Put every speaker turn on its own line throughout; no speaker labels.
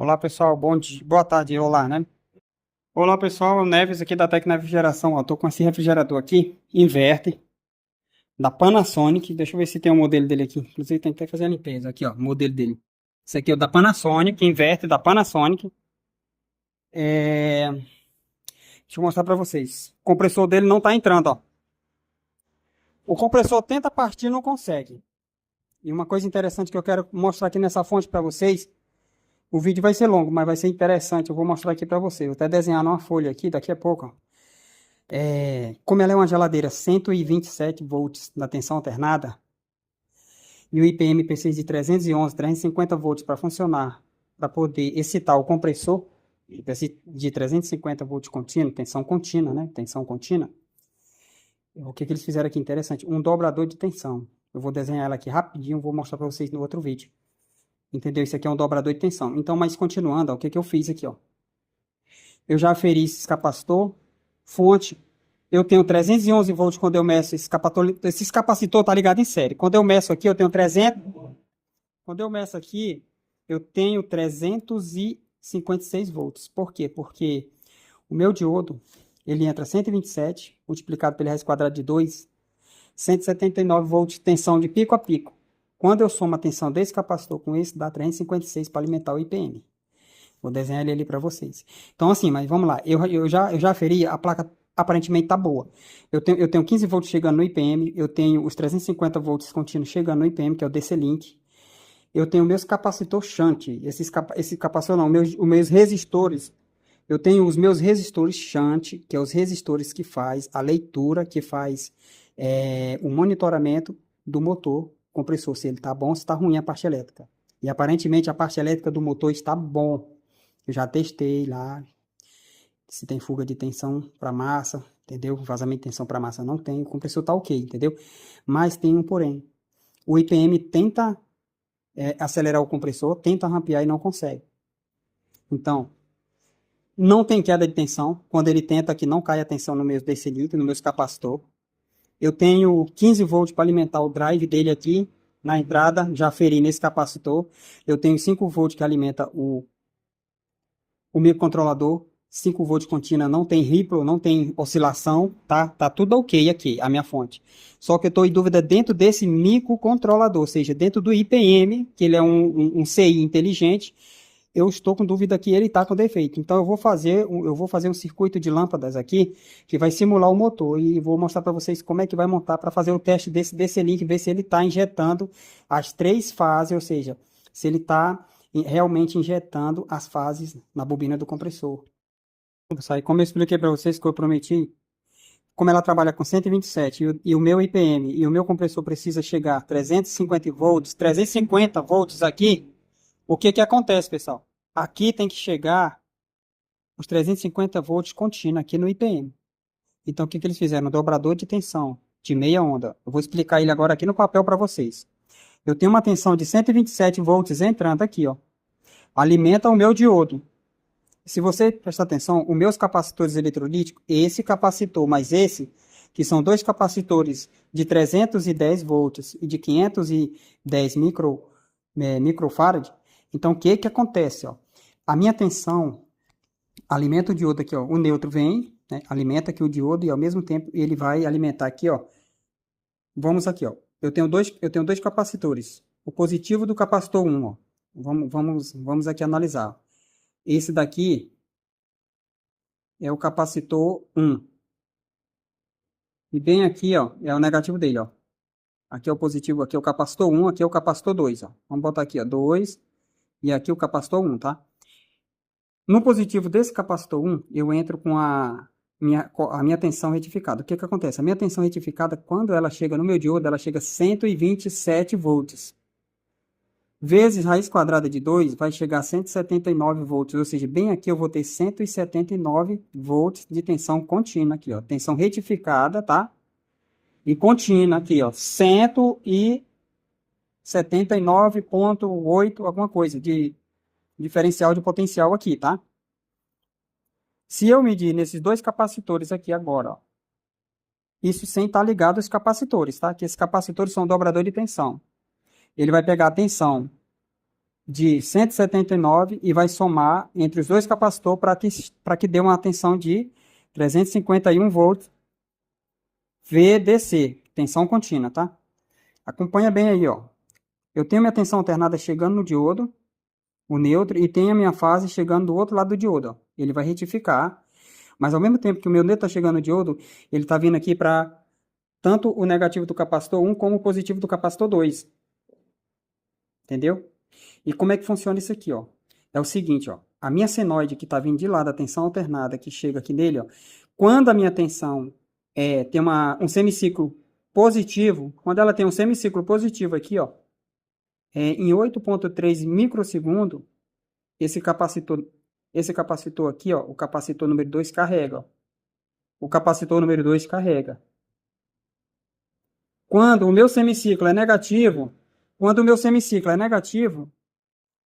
Olá pessoal, bom dia, boa tarde, olá, né? Olá pessoal, Neves aqui da Tecna Refrigeração, ó, tô com esse refrigerador aqui, inverte, da Panasonic, deixa eu ver se tem um modelo dele aqui, inclusive tem que até fazer a limpeza, aqui ó, o modelo dele. Esse aqui é o da Panasonic, inverte da Panasonic, deixa eu mostrar pra vocês, o compressor dele não tá entrando, ó, o compressor tenta partir e não consegue. E uma coisa interessante que eu quero mostrar aqui nessa fonte pra vocês, o vídeo vai ser longo, mas vai ser interessante, eu vou mostrar aqui pra vocês, vou até desenhar numa folha aqui daqui a pouco, ó. Como ela é uma geladeira 127 volts na tensão alternada e o IPM precisa de 311, 350 volts para funcionar, para poder excitar o compressor, precisa de 350 volts contínuo, tensão contínua, né? Tensão contínua. O que eles fizeram aqui interessante? Um dobrador de tensão. Eu vou desenhar ela aqui rapidinho, vou mostrar para vocês no outro vídeo. Entendeu? Isso aqui é um dobrador de tensão. Então, mas continuando, ó, o que eu fiz aqui, ó? Eu já aferi esse capacitor, fonte. Eu tenho 311 volts quando eu meço esse capacitor tá ligado em série. Quando eu meço aqui, eu tenho 300. Quando eu meço aqui, eu tenho 356 volts. Por quê? Porque o meu diodo, ele entra 127 multiplicado pela raiz quadrada de 2, 179 volts de tensão de pico a pico. Quando eu somo a tensão desse capacitor com esse, dá 356 para alimentar o IPM. Vou desenhar ele ali para vocês. Então, assim, mas vamos lá. Eu já aferi, a placa aparentemente tá boa. Eu tenho 15 volts chegando no IPM, eu tenho os 350 volts contínuos chegando no IPM, que é o DC-Link. Eu tenho meus capacitor shunt, esse capacitor não, os meus resistores. Eu tenho os meus resistores shunt, que é os resistores que faz a leitura, que faz o monitoramento do motor compressor, se ele está bom, se está ruim a parte elétrica. E aparentemente a parte elétrica do motor está bom. Eu já testei lá, se tem fuga de tensão para massa, entendeu? Vazamento de tensão para massa não tem, o compressor está ok, entendeu? Mas tem um porém. O IPM tenta acelerar o compressor, tenta rampear e não consegue. Então, não tem queda de tensão. Quando ele tenta que não caia a tensão no meu DC-Link, no meu capacitor. Eu tenho 15 volts para alimentar o drive dele aqui na entrada, já aferi nesse capacitor. Eu tenho 5 volts que alimenta o microcontrolador. 5 volts contínua, não tem ripple, não tem oscilação, tá? Tá tudo ok aqui, a minha fonte. Só que eu estou em dúvida dentro desse microcontrolador, ou seja, dentro do IPM, que ele é um CI inteligente, eu estou com dúvida que ele está com defeito. Então eu vou fazer um circuito de lâmpadas aqui que vai simular o motor e vou mostrar para vocês como é que vai montar para fazer o teste desse DC-Link, ver se ele está injetando as 3 fases, ou seja, se ele está realmente injetando as fases na bobina do compressor. Como eu expliquei para vocês que eu prometi, como ela trabalha com 127 e o meu IPM e o meu compressor precisa chegar a 350 volts aqui, o que que acontece, pessoal? Aqui tem que chegar os 350 volts contínuo aqui no IPM. Então, o que que eles fizeram? Um dobrador de tensão de meia onda. Eu vou explicar ele agora aqui no papel para vocês. Eu tenho uma tensão de 127 volts entrando aqui, ó. Alimenta o meu diodo. Se você prestar atenção, os meus capacitores eletrolíticos, esse capacitor mais esse, que são dois capacitores de 310 volts e de 510 microfarad. Então, o que que acontece? Ó? A minha tensão alimenta o diodo aqui, ó. O neutro vem, né, alimenta aqui o diodo e ao mesmo tempo ele vai alimentar aqui, ó. Vamos aqui, ó. Eu tenho dois capacitores. O positivo do capacitor 1, ó. Vamos aqui analisar. Esse daqui é o capacitor 1. E bem aqui, ó, é o negativo dele, ó. Aqui é o positivo, aqui é o capacitor 1, aqui é o capacitor 2, ó. Vamos botar aqui, ó, 2 e aqui o capacitor 1, tá? No positivo desse capacitor 1, eu entro com a minha tensão retificada. O que que acontece? A minha tensão retificada, quando ela chega no meu diodo, ela chega a 127 volts. Vezes raiz quadrada de 2 vai chegar a 179 volts, ou seja, bem aqui eu vou ter 179 volts de tensão contínua aqui, ó, tensão retificada, tá? E contínua aqui, ó, 179,8 alguma coisa de diferencial de potencial aqui, tá? Se eu medir nesses dois capacitores aqui agora, ó, isso sem estar ligado aos capacitores, tá? Que esses capacitores são dobrador de tensão. Ele vai pegar a tensão de 179 e vai somar entre os dois capacitores para que dê uma tensão de 351 volts VDC, tensão contínua, tá? Acompanha bem aí, ó. Eu tenho minha tensão alternada chegando no diodo, o neutro, e tenho a minha fase chegando do outro lado do diodo, ó. Ele vai retificar, mas ao mesmo tempo que o meu neutro está chegando no diodo, ele está vindo aqui para tanto o negativo do capacitor 1 como o positivo do capacitor 2. Entendeu? E como é que funciona isso aqui, ó? É o seguinte, ó. A minha senoide que está vindo de lá da tensão alternada, que chega aqui nele, ó. Quando a minha tensão tem um semiciclo positivo, quando ela tem um semiciclo positivo aqui, ó, em 8,3 microsegundos, esse capacitor aqui, ó, o capacitor número 2 carrega, ó. O capacitor número 2 carrega. Quando o meu semiciclo é negativo,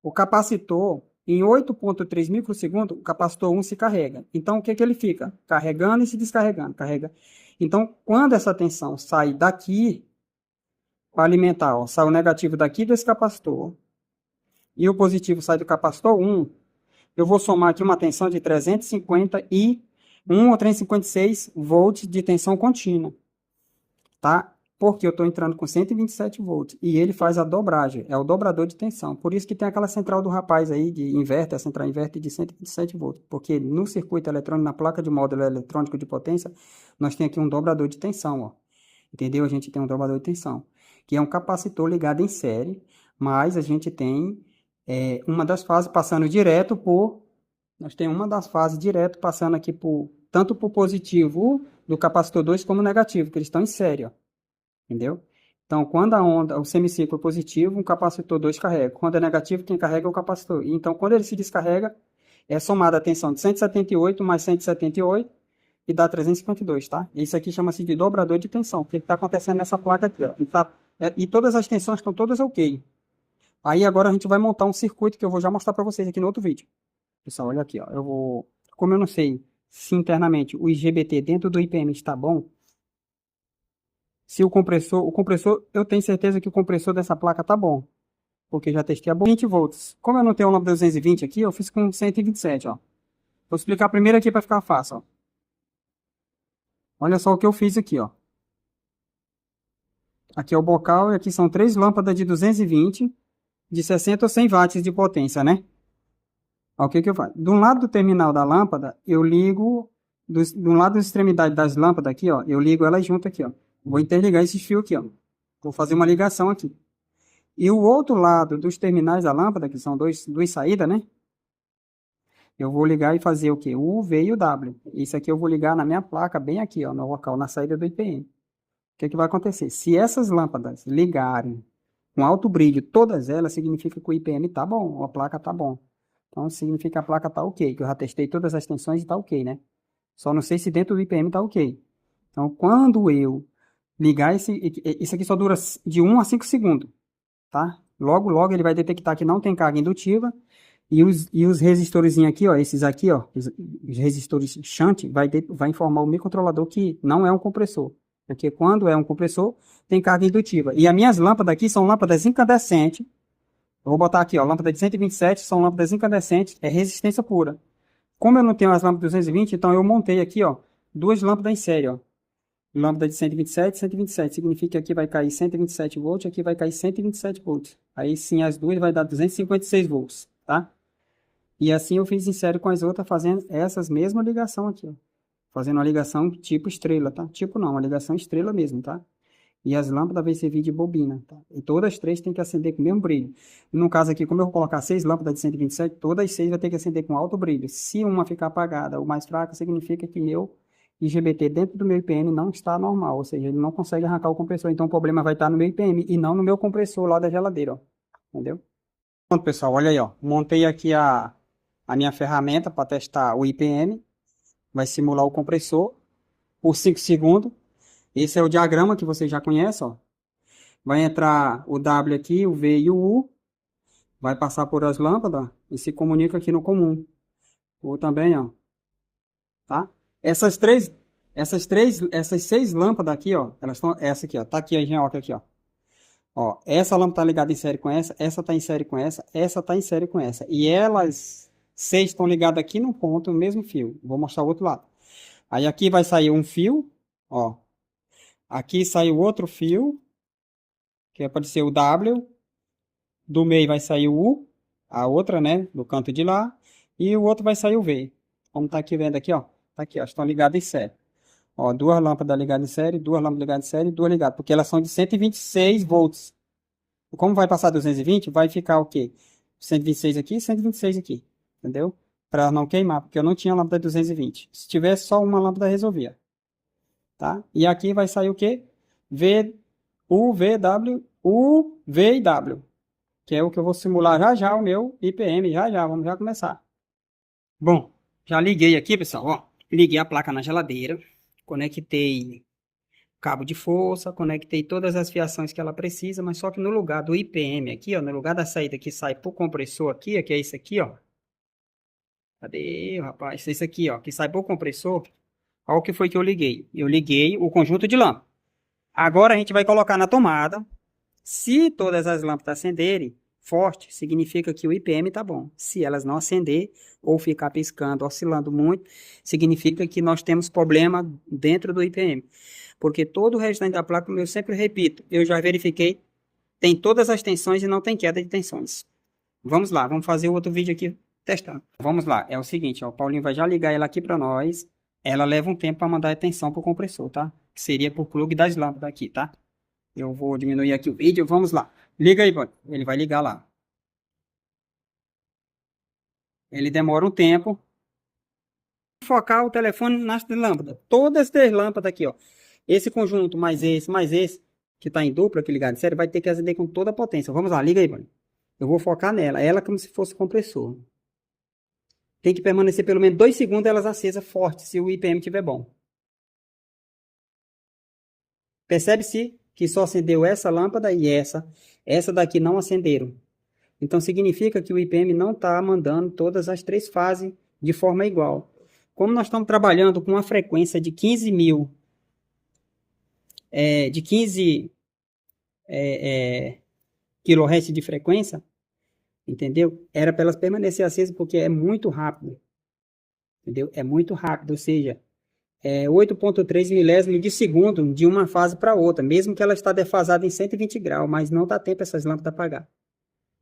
o capacitor, em 8,3 microsegundos, o capacitor 1 se carrega. Então, o que ele fica? Carregando e se descarregando. Carrega. Então, quando essa tensão sai daqui, para alimentar, ó, sai o negativo daqui desse capacitor, e o positivo sai do capacitor 1, eu vou somar aqui uma tensão de 351 ou 356 volts de tensão contínua. Tá? Porque eu estou entrando com 127 volts e ele faz a dobragem, é o dobrador de tensão. Por isso que tem aquela central do rapaz aí de inverter, a central inverter de 127 volts. Porque no circuito eletrônico, na placa de módulo eletrônico de potência, nós temos aqui um dobrador de tensão, ó. Entendeu? A gente tem um dobrador de tensão, que é um capacitor ligado em série, mas a gente tem uma das fases passando direto por... Nós temos uma das fases direto passando aqui por tanto por positivo do capacitor 2 como negativo, que eles estão em série, ó. Entendeu? Então, quando o semiciclo é positivo, um capacitor 2 carrega. Quando é negativo, quem carrega é o capacitor. Então, quando ele se descarrega, é somada a tensão de 178 mais 178 e dá 352, tá? Isso aqui chama-se de dobrador de tensão. O que está acontecendo nessa placa aqui, ó? E todas as tensões estão todas ok. Aí, agora a gente vai montar um circuito que eu vou já mostrar para vocês aqui no outro vídeo. Pessoal, olha aqui, ó. Como eu não sei se internamente o IGBT dentro do IPM está bom, se o compressor, eu tenho certeza que o compressor dessa placa tá bom, porque já testei a 20 volts. Como eu não tenho o lâmpada 220 aqui, eu fiz com 127, ó. Vou explicar primeiro aqui para ficar fácil, ó. Olha só o que eu fiz aqui, ó. Aqui é o bocal e aqui são 3 lâmpadas de 220, de 60 ou 100 watts de potência, né? Ó, o que que eu faço? Do lado do terminal da lâmpada, eu ligo, do lado da extremidade das lâmpadas aqui, ó, eu ligo elas junto aqui, ó. Vou interligar esses fios aqui, ó. Vou fazer uma ligação aqui. E o outro lado dos terminais da lâmpada, que são duas saídas, né? Eu vou ligar e fazer o quê? O V e o W. Isso aqui eu vou ligar na minha placa, bem aqui, ó, no local, na saída do IPM. O que que vai acontecer? Se essas lâmpadas ligarem com alto brilho, todas elas, significa que o IPM tá bom, a placa tá bom. Então, significa que a placa tá ok, que eu já testei todas as tensões e tá ok, né? Só não sei se dentro do IPM tá ok. Então, quando eu ligar isso aqui só dura de 1 a 5 segundos, tá? Logo, logo ele vai detectar que não tem carga indutiva e os resistores aqui, ó, esses aqui, ó, os resistores shunt, vai informar o microcontrolador que não é um compressor, porque quando é um compressor, tem carga indutiva. E as minhas lâmpadas aqui são lâmpadas incandescentes. Eu vou botar aqui, ó, lâmpada de 127, são lâmpadas incandescentes, é resistência pura. Como eu não tenho as lâmpadas 220, então eu montei aqui, ó, duas lâmpadas em série, ó. Lâmpada de 127, 127. Significa que aqui vai cair 127 volts, aqui vai cair 127 volts. Aí sim, as duas vai dar 256 volts, tá? E assim eu fiz em série com as outras, fazendo essas mesmas ligações aqui, ó. Fazendo uma ligação tipo estrela, tá? Tipo não, uma ligação estrela mesmo, tá? E as lâmpadas vão servir de bobina, tá? E todas as três tem que acender com o mesmo brilho. No caso aqui, como eu vou colocar 6 lâmpadas de 127, todas as 6 vai ter que acender com alto brilho. Se uma ficar apagada ou mais fraca, significa que meu IGBT dentro do meu IPM não está normal, ou seja, ele não consegue arrancar o compressor, então o problema vai estar no meu IPM e não no meu compressor lá da geladeira, ó. Entendeu? Pronto, pessoal, olha aí, ó. Montei aqui a minha ferramenta para testar o IPM. Vai simular o compressor por 5 segundos. Esse é o diagrama que você já conhece, ó. Vai entrar o W aqui, o V e o U. Vai passar por as lâmpadas, ó, e se comunica aqui no comum. O também, ó. Tá? Essas 6 lâmpadas aqui, ó, elas estão, essa aqui, ó, tá aqui a engenhoca aqui, ó. Ó, essa lâmpada tá ligada em série com essa tá em série com essa tá em série com essa. E elas 6 estão ligadas aqui no ponto, no mesmo fio. Vou mostrar o outro lado. Aí aqui vai sair um fio, ó. Aqui sai o outro fio, que pode ser o W. Do meio vai sair o U, a outra, né, do canto de lá. E o outro vai sair o V. Como tá aqui vendo aqui, ó. Tá aqui, ó, estão ligadas em série. Ó, duas lâmpadas ligadas em série, duas lâmpadas ligadas em série, duas ligadas, porque elas são de 126 volts. Como vai passar 220, vai ficar o quê? 126 aqui, 126 aqui, entendeu? Para não queimar, porque eu não tinha lâmpada de 220. Se tivesse só uma lâmpada, resolvia, tá? E aqui vai sair o quê? V, U, V, W, U, V e W, que é o que eu vou simular já já o meu IPM, já já, vamos já começar. Bom, já liguei aqui, pessoal, ó. Liguei a placa na geladeira, conectei cabo de força, conectei todas as fiações que ela precisa, mas só que no lugar do IPM aqui, ó, no lugar da saída que sai pro compressor aqui, que é esse aqui, ó. Cadê, rapaz? Esse aqui, ó, que sai pro compressor. Olha o que foi que eu liguei. Eu liguei o conjunto de lâmpadas. Agora a gente vai colocar na tomada. Se todas as lâmpadas acenderem forte, significa que o IPM tá bom. Se elas não acender ou ficar piscando, oscilando muito, significa que nós temos problema dentro do IPM. Porque todo o restante da placa, como eu sempre repito, eu já verifiquei, tem todas as tensões e não tem queda de tensões. Vamos lá, vamos fazer outro vídeo aqui testando. Vamos lá, é o seguinte, ó, o Paulinho vai já ligar ela aqui para nós. Ela leva um tempo para mandar a tensão para o compressor, tá? Que seria por plug das lâmpadas aqui, tá? Eu vou diminuir aqui o vídeo, vamos lá. Liga aí, mano. Ele vai ligar lá. Ele demora um tempo. Focar o telefone nas lâmpadas. Todas as lâmpadas aqui, ó. Esse conjunto, mais esse, que está em dupla, aqui ligado em série, vai ter que acender com toda a potência. Vamos lá, liga aí, mano. Eu vou focar nela. Ela como se fosse compressor. Tem que permanecer pelo menos 2 segundos elas acesas forte, se o IPM estiver bom. Percebe-se que só acendeu essa lâmpada e essa. Essa daqui não acenderam. Então significa que o IPM não está mandando todas as 3 fases de forma igual. Como nós estamos trabalhando com uma frequência de 15 mil, de 15 kHz de frequência, entendeu? Era para elas permanecer acesas porque é muito rápido, entendeu? É muito rápido, ou seja, 8,3 milésimos de segundo de uma fase para outra, mesmo que ela está defasada em 120 graus, mas não dá tempo essas lâmpadas apagar.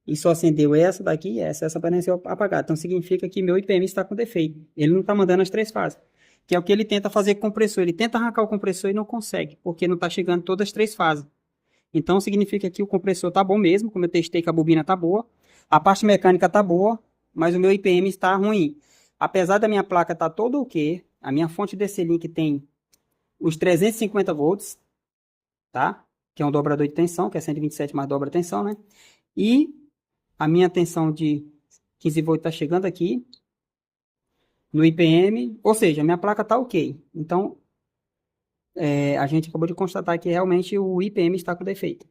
E só acendeu essa daqui e essa permaneceu apagada. Então significa que meu IPM está com defeito. Ele não está mandando as 3 fases. Que é o que ele tenta fazer com o compressor. Ele tenta arrancar o compressor e não consegue, porque não está chegando todas as 3 fases. Então significa que o compressor está bom mesmo, como eu testei que a bobina está boa. A parte mecânica está boa, mas o meu IPM está ruim. Apesar da minha placa estar toda ok, a minha fonte DC-Link tem os 350 volts, tá? Que é um dobrador de tensão, que é 127 mais dobra tensão, né? E a minha tensão de 15 volts está chegando aqui no IPM, ou seja, a minha placa está ok. Então, a gente acabou de constatar que realmente o IPM está com defeito.